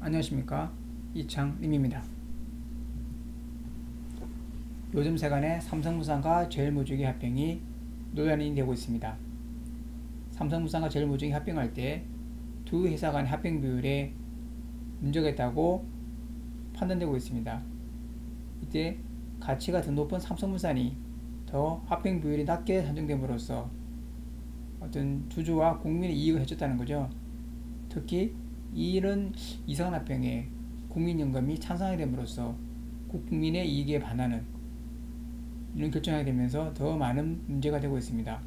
안녕하십니까, 이창림입니다. 요즘 세간에 삼성물산과 제일모직의 합병이 논란이 되고 있습니다. 삼성물산과 제일모직이 합병할 때 두 회사 간의 합병 비율에 문제가 있다고 판단되고 있습니다. 이때 가치가 더 높은 삼성물산이 더 합병 비율이 낮게 산정됨으로써 어떤 주주와 국민의 이익을 해줬다는 거죠. 특히 이런 이상한 합병에 국민연금이 찬성하게 됨으로써 국민의 이익에 반하는 이런 결정하게 되면서 더 많은 문제가 되고 있습니다.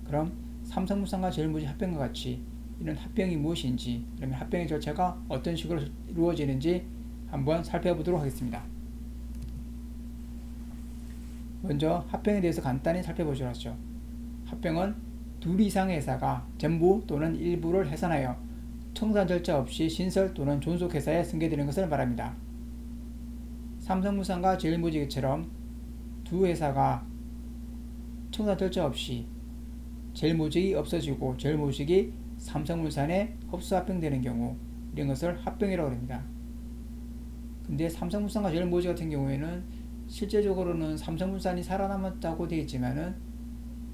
그럼 삼성물산과 제일모직 합병과 같이 이런 합병이 무엇인지, 그러면 합병의 절차가 어떤 식으로 이루어지는지 한번 살펴보도록 하겠습니다. 먼저 합병에 대해서 간단히 살펴보도록 하죠. 합병은 둘 이상의 회사가 전부 또는 일부를 해산하여 청산 절차 없이 신설 또는 존속회사에 승계되는 것을 말합니다. 삼성물산과 제일모직처럼 두 회사가 청산 절차 없이 제일모직이 없어지고 제일모직이 삼성물산에 흡수합병되는 경우, 이런 것을 합병이라고 합니다. 근데 삼성물산과 제일모직 같은 경우에는 실제적으로는 삼성물산이 살아남았다고 되어 있지만은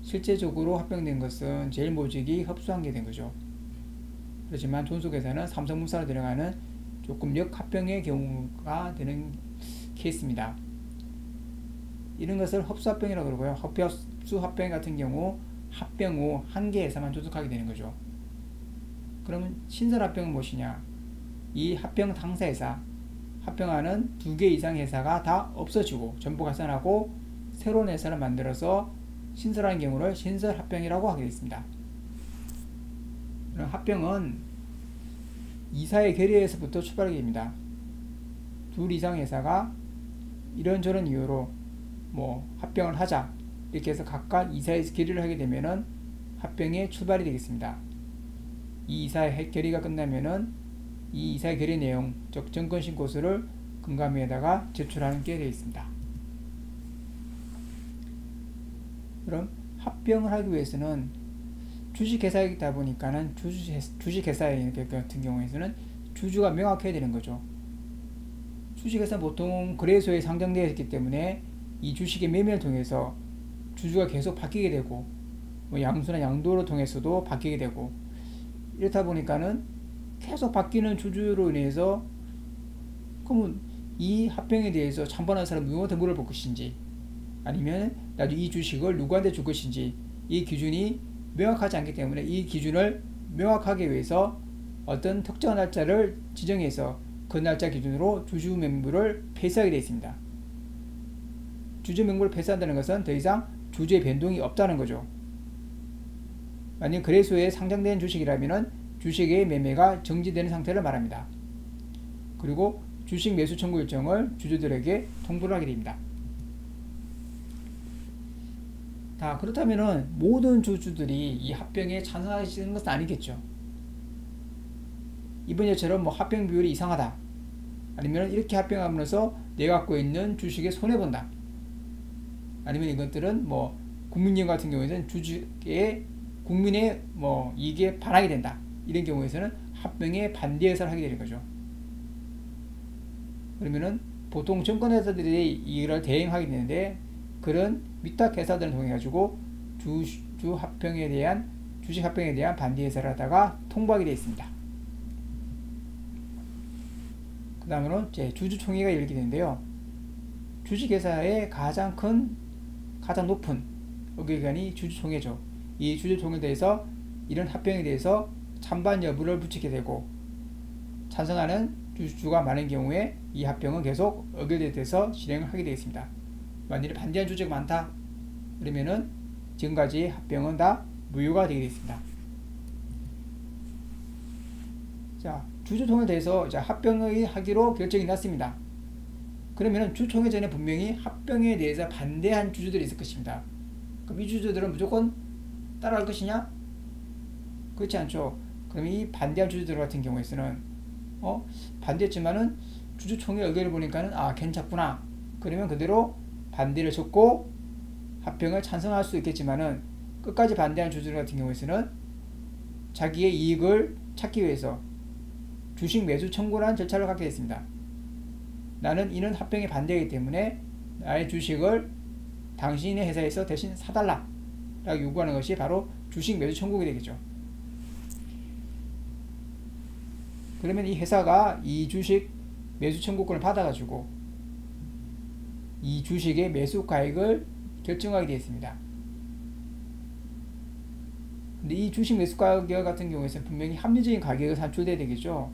실제적으로 합병된 것은 제일모직이 흡수한 게 된 거죠. 그렇지만 존속회사는 삼성물산으로 들어가는 조금 역합병의 경우가 되는 케이스입니다. 이런 것을 흡수합병이라고 그러고요. 흡수합병 같은 경우 합병 후 한 개 회사만 존속하게 되는 거죠. 그러면 신설합병은 무엇이냐? 이 합병 당사회사, 합병하는 두 개 이상 회사가 다 없어지고 전부 가산하고 새로운 회사를 만들어서 신설하는 경우를 신설합병이라고 하게 되어 있습니다. 합병은 이사의 결의에서부터 출발하게 됩니다. 둘 이상 회사가 이런저런 이유로 합병을 하자 이렇게 해서 각각 이사에서 결의를 하게 되면은 합병의 출발이 되겠습니다. 이 이사의 결의가 끝나면은 이 이사의 결의 내용, 즉 정권신고서를 금감위에다가 제출하는 게 되어 있습니다. 그럼 합병을 하기 위해서는 주식회사이다 보니까는 주식회사 같은 경우에는 주주가 명확해야 되는 거죠. 주식회사는 보통 거래소에 상장되어 있기 때문에 이 주식의 매매를 통해서 주주가 계속 바뀌게 되고, 양수나 양도를 통해서도 바뀌게 되고, 이렇다 보니까는 계속 바뀌는 주주로 인해서 그러면 이 합병에 대해서 참관한 사람 누구한테 물어볼 것인지, 아니면 나도 이 주식을 누구한테 줄 것인지, 이 기준이 명확하지 않기 때문에 이 기준을 명확하게 위해서 어떤 특정한 날짜를 지정해서 그 날짜 기준으로 주주 명부를 폐쇄하게 되어 있습니다. 주주 명부를 폐쇄한다는 것은 더 이상 주주의 변동이 없다는 거죠. 만약 거래소에 상장된 주식이라면 주식의 매매가 정지되는 상태를 말합니다. 그리고 주식 매수 청구 일정을 주주들에게 통보를 하게 됩니다. 그렇다면은 모든 주주들이 이 합병에 찬성하시는 것은 아니겠죠. 이번에처럼 합병 비율이 이상하다, 아니면 이렇게 합병하면서 내가 갖고 있는 주식에 손해본다, 아니면 이것들은 국민연금 같은 경우에는 주주의 국민의 이익에 반하게 된다, 이런 경우에서는 합병에 반대 의사를 하게 되는 거죠. 그러면은 보통 증권회사들이 이를 대행하게 되는데, 그런 위탁 회사들을 통해 가지고 주식 합병에 대한 반대 의사를 하다가 통보하게 되어 있습니다. 그 다음으로 주주총회가 열리게 되는데요. 주식회사의 가장 높은 의결기관이 주주총회죠. 이 주주총회에 대해서 이런 합병에 대해서 찬반 여부를 붙이게 되고, 찬성하는 주주가 많은 경우에 이 합병은 계속 의결돼서 실행을 하게 되겠습니다. 만일에 반대하는 주주가 많다 그러면은 지금까지 합병은 다 무효가 되게 되겠습니다. 주주총회에 대해서 합병을 하기로 결정이 났습니다. 그러면은 주총회 전에 분명히 합병에 대해서 반대한 주주들이 있을 것입니다. 그럼 이 주주들은 무조건 따라갈 것이냐? 그렇지 않죠. 그럼 이 반대한 주주들 같은 경우에서는 반대했지만은 주주총회 의견을 보니까는 괜찮구나, 그러면 그대로 반대를 적고 합병을 찬성할 수 있겠지만은 끝까지 반대한 주주들 같은 경우에는 자기의 이익을 찾기 위해서 주식 매수 청구라는 절차를 갖게 됐습니다. 나는 이는 합병에 반대하기 때문에 나의 주식을 당신의 회사에서 대신 사달라 라고 요구하는 것이 바로 주식 매수 청구가 되겠죠. 그러면 이 회사가 이 주식 매수 청구권을 받아가지고 이 주식의 매수 가액을 결정하게 되어 있습니다. 근데 이 주식 매수 가격 같은 경우에는 분명히 합리적인 가격을 산출돼야 되겠죠.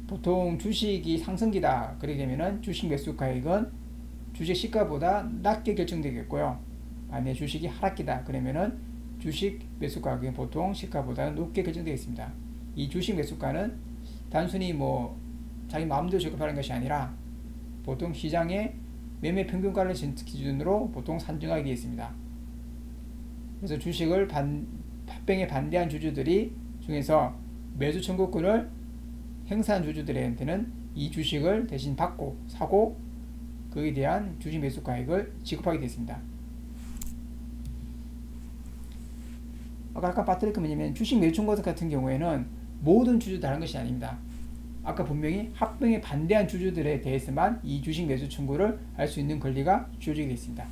보통 주식이 상승기다 그렇게 되면은 주식 매수 가액은 주식 시가보다 낮게 결정되겠고요. 만약 주식이 하락기다 그러면은 주식 매수 가격은 보통 시가보다 높게 결정되겠습니다. 이 주식 매수가는 단순히 자기 마음대로 지급하는 것이 아니라 보통 시장의 매매 평균가를 기준으로 보통 산정하게 되어 있습니다. 그래서 주식을 합병에 반대한 주주들이 중에서 매수 청구권을 행사한 주주들한테는 이 주식을 대신 받고 사고 그에 대한 주식 매수 가액을 지급하게 됐습니다. 아까 빠뜨릴 게 뭐냐면 주식 매수 청구 같은 경우에는 모든 주주 다른 것이 아닙니다. 아까 분명히 합병에 반대한 주주들에 대해서만 이 주식 매수 청구를 할 수 있는 권리가 주어지게 되어 있습니다.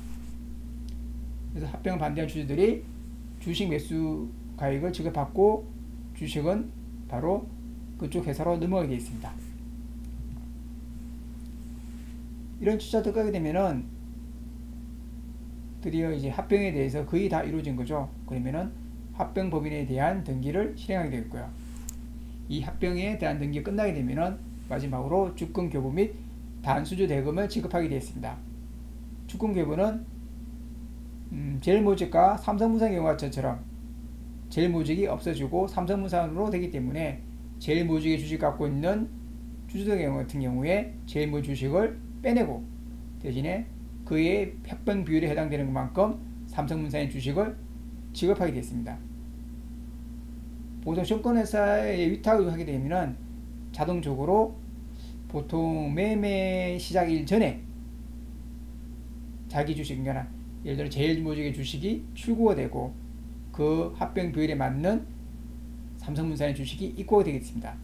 그래서 합병에 반대한 주주들이 주식 매수 가액을 지급받고 주식은 바로 그쪽 회사로 넘어가게 되어 있습니다. 이런 주자 들어가게 되면은 드디어 이제 합병에 대해서 거의 다 이루어진 거죠. 그러면은 합병법인에 대한 등기를 실행하게 되겠고요. 이 합병에 대한 등기가 끝나게 되면은 마지막으로 주권 교부 및 단수주 대금을 지급하게 되었습니다. 주권 교부는 제일모직과 삼성물산의 경우처럼 제일모직이 없어지고 삼성물산으로 되기 때문에 제일모직의 주식 갖고 있는 주주들 같은 경우에 제일모직 주식을 빼내고 대신에 그의 합병 비율에 해당되는 것만큼 삼성물산의 주식을 지급하게 되었습니다. 보통 증권회사에 위탁을 하게 되면 자동적으로 보통 매매 시작일 전에 자기 주식, 그러니까 예를 들어 제일모직의 주식이 출고가 되고 그 합병 비율에 맞는 삼성물산의 주식이 입고가 되겠습니다.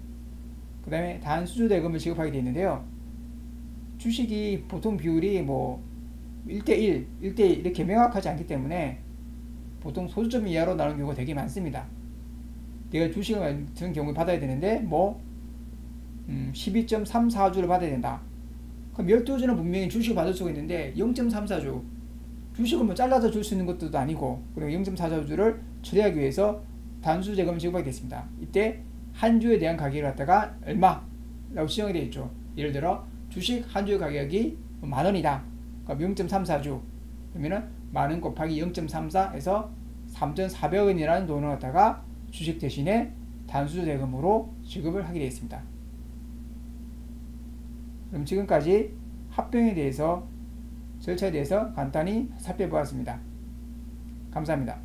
그 다음에 단수주 대금을 지급하게 되는데요. 주식이 보통 비율이 1대1, 1대1 이렇게 명확하지 않기 때문에 보통 소수점 이하로 나오는 경우가 되게 많습니다. 내가 주식을 같은 경우에 받아야 되는데 12.34주를 받아야 된다. 그럼 12주는 분명히 주식을 받을 수가 있는데 0.34주 주식을 잘라서 줄 수 있는 것도 아니고 그리고 0.44주를 처리하기 위해서 단수 재금을 지급하게 됐습니다. 이때 한 주에 대한 가격을 갖다가 얼마라고 지정이 되어 있죠. 예를 들어 주식 한 주의 가격이 만원이다. 그럼 0.34주 그러면은 만원 곱하기 0.34에서 3,400원이라는 돈을 갖다가 주식 대신에 단수 대금으로 지급을 하게 되어 있습니다. 그럼 지금까지 합병에 대해서 절차에 대해서 간단히 살펴보았습니다. 감사합니다.